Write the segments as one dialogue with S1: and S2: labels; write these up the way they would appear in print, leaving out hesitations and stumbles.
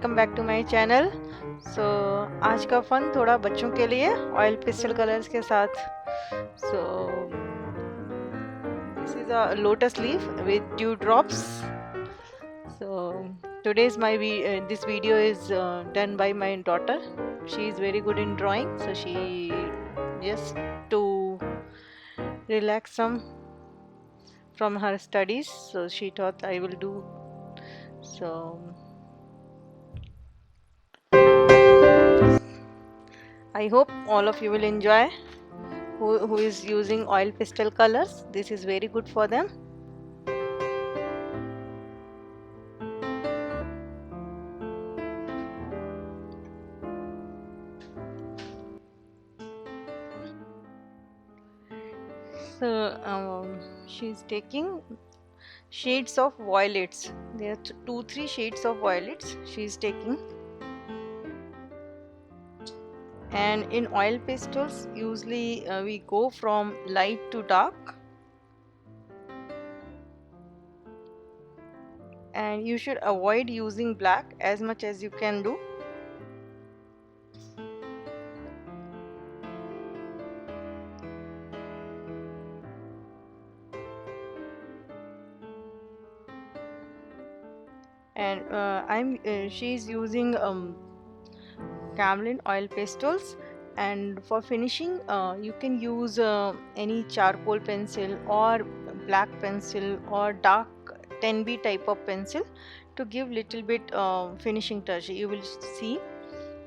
S1: Welcome back to my channel. आज का fun थोड़ा बच्चों के लिए ऑयल पेस्टल कलर्स के साथ। This is a lotus leaf with due drops. Today's this video is done by my daughter. She is very good in drawing, so she just to relax some from her studies, so she thought I will do. So I hope all of you will enjoy. Who is using oil pastel colors, this is very good for them. So she's taking shades of violets. There are 2-3 shades of violets she's taking. And in oil pastels usually we go from light to dark, and you should avoid using black as much as you can do. And she's using Camlin oil pastels, and for finishing you can use any charcoal pencil or black pencil or dark 10B type of pencil to give little bit finishing touch. You will see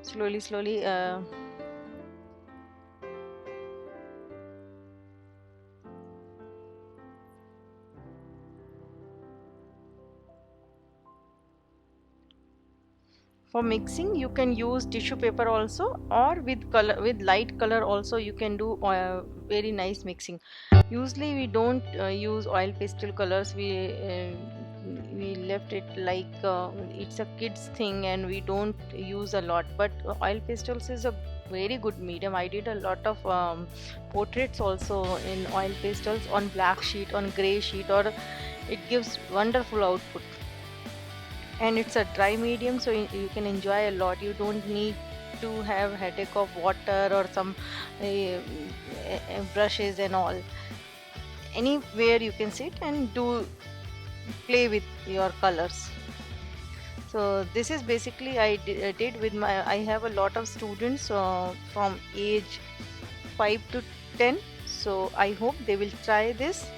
S1: slowly for mixing you can use tissue paper also, or with light color also you can do very nice mixing. Usually we don't use oil pastel colors. We left it like it's a kids thing and we don't use a lot, but oil pastels is a very good medium. I did a lot of portraits also in oil pastels on black sheet, on gray sheet, or it gives wonderful output. And it's a dry medium, so you can enjoy a lot. You don't need to have headache of water or some brushes and all. Anywhere you can sit and play with your colors. So this is basically I did with I have a lot of students from age 5 to 10, so I hope they will try this.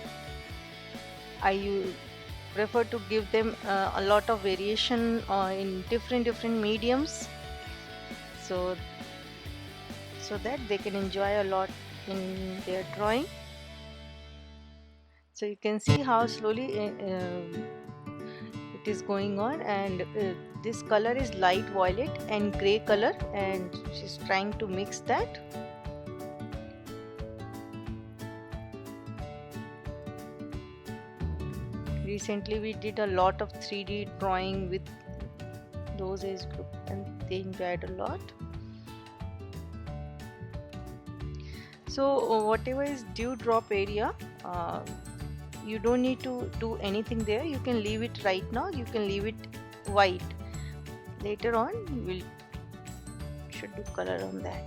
S1: I prefer to give them a lot of variation in different mediums, so that they can enjoy a lot in their drawing. So you can see how slowly it is going on, and this color is light violet and gray color, and she's trying to mix that. Recently we did a lot of 3D drawing with those age group and they enjoyed a lot. So whatever is dewdrop area, you don't need to do anything there. You can leave it right now. You can leave it white. Later on we'll should do color on that.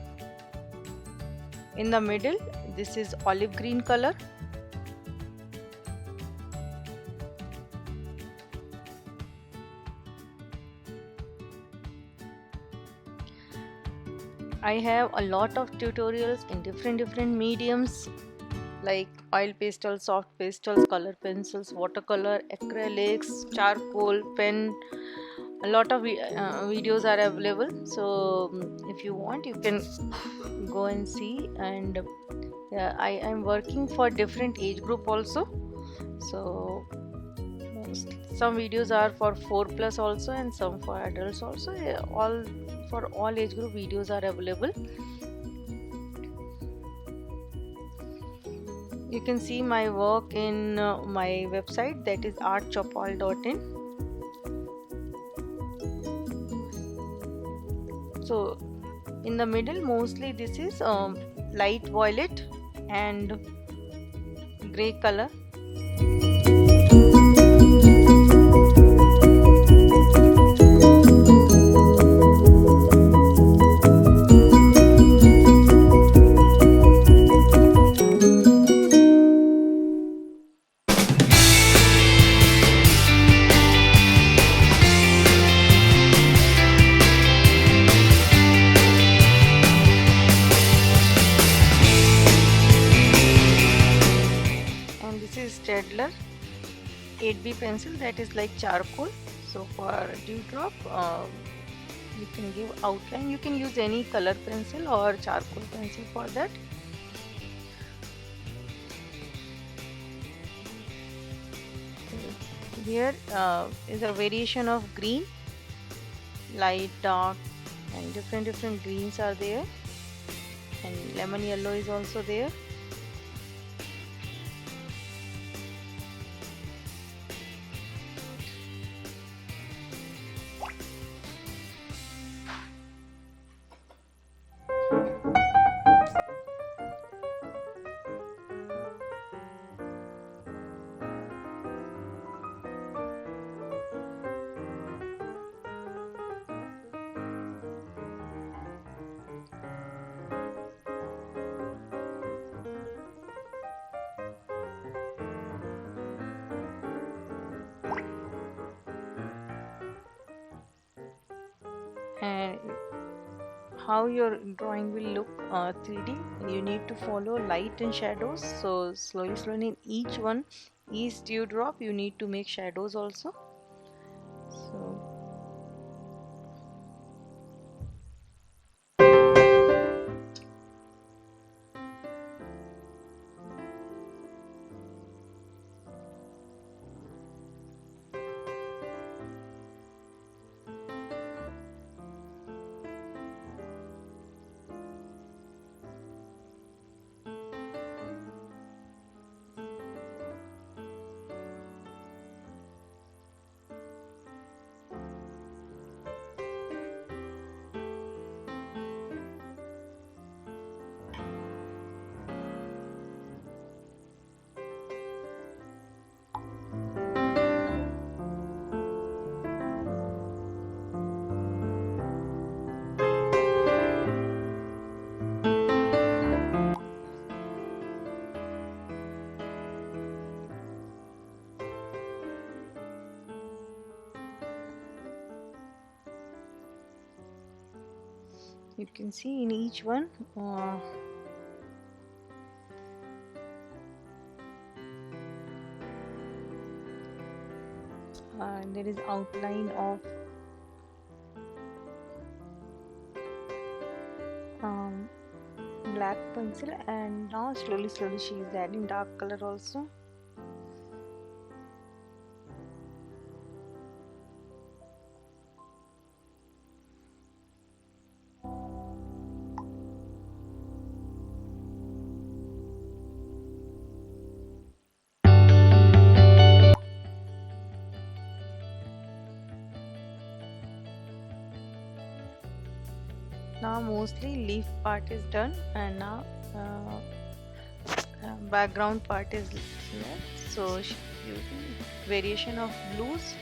S1: In the middle, this is olive green color. I have a lot of tutorials in different mediums like oil pastels, soft pastels, color pencils, watercolor, acrylics, charcoal, pen. A lot of videos are available, so if you want you can go and see. And I am working for different age group also, so some videos are for 4+ also and some for adults also. For all age group videos are available. You can see my work in my website, that is artchopal.in. So in the middle mostly this is light violet and gray color. 8B pencil, that is like charcoal. So for dewdrop, you can give outline. You can use any color pencil or charcoal pencil for that. Here is a variation of green, light, dark, and different greens are there, and lemon yellow is also there. And how your drawing will look 3D, you need to follow light and shadows. So slowly in each one, each dewdrop, you need to make shadows also. So you can see in each one there is outline of um, black pencil, and now slowly she is adding dark color also. Now mostly leaf part is done, and now background part is left. So using variation of blues.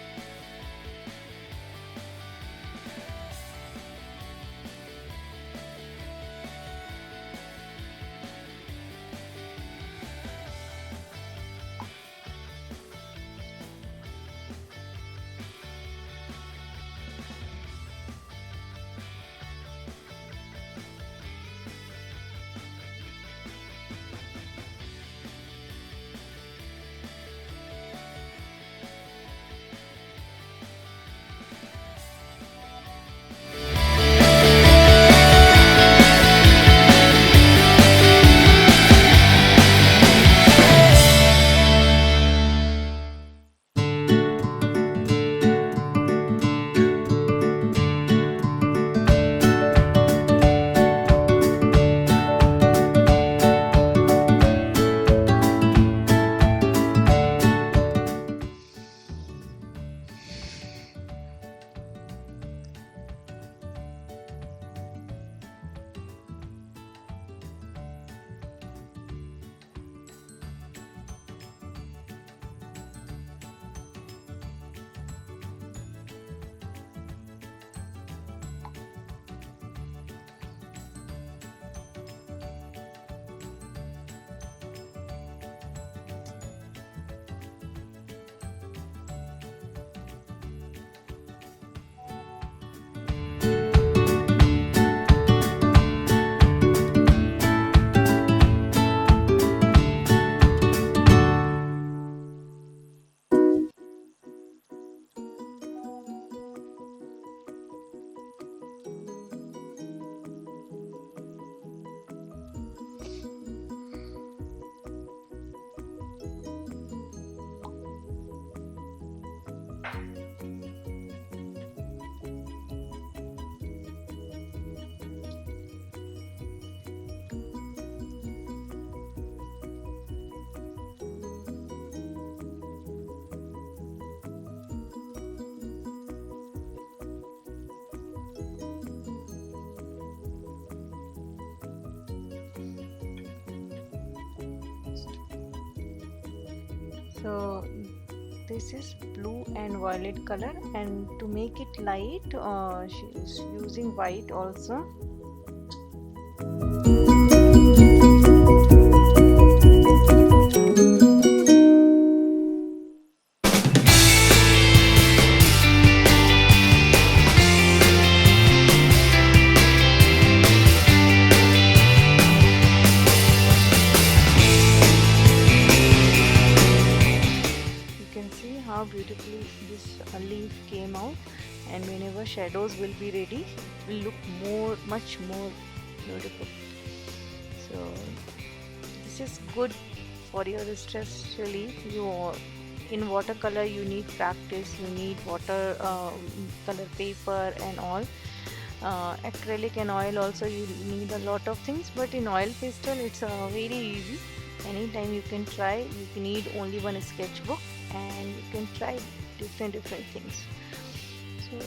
S1: So this is blue and violet color, and to make it light she is using white also. How beautifully this leaf came out, and whenever shadows will be ready, it will look much more beautiful. So this is good for your stress relief. In watercolor you need practice, you need water color paper and all. Acrylic and oil also you need a lot of things, but in oil pastel it's very easy. Anytime you can try. You need only one sketchbook and you can try different things. So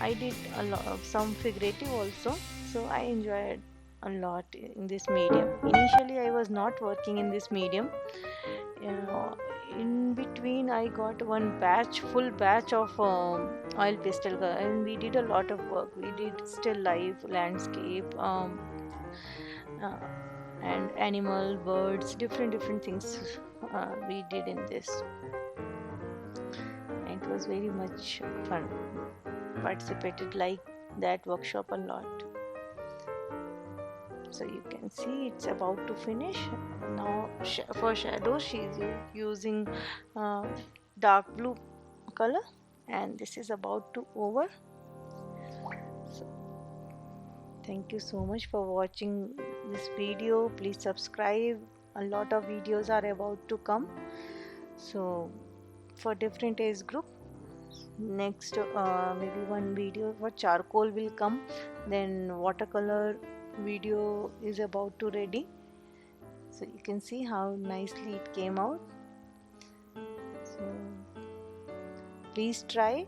S1: I did a lot of some figurative also, so I enjoyed a lot in this medium. Initially I was not working in this medium. In between I got one full batch of oil pastel color, and we did a lot of work. We did still life, landscape, uh, and animal, birds, different things we did in this. It was very much fun. Participated like that workshop a lot. So you can see it's about to finish now. For shadow she is using dark blue color, and this is about to over. So thank you so much for watching this video. Please subscribe. A lot of videos are about to come, so for different age group. Next maybe one video for charcoal will come, then watercolor video is about to ready. So you can see how nicely it came out. So please try.